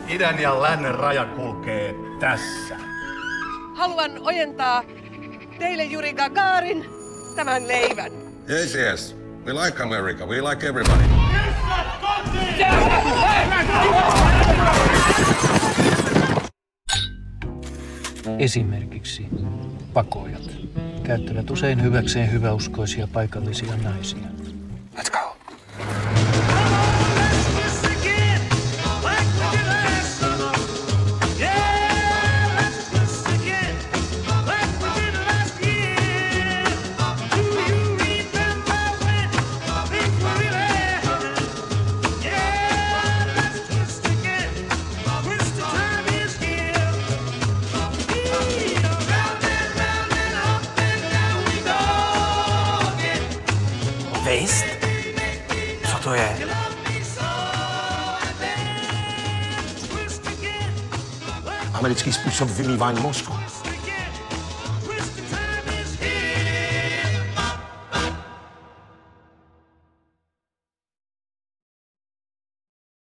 Idän ja lännen raja kulkee tässä. Haluan ojentaa teille, Juri Gagarin, tämän leivän. Yes. We like America. We like everybody. Esimerkiksi pakoojat käyttävät usein hyväkseen hyväuskoisia paikallisia naisia. Let's go. Visst. Co to je? Americký způsob vymývání mozku.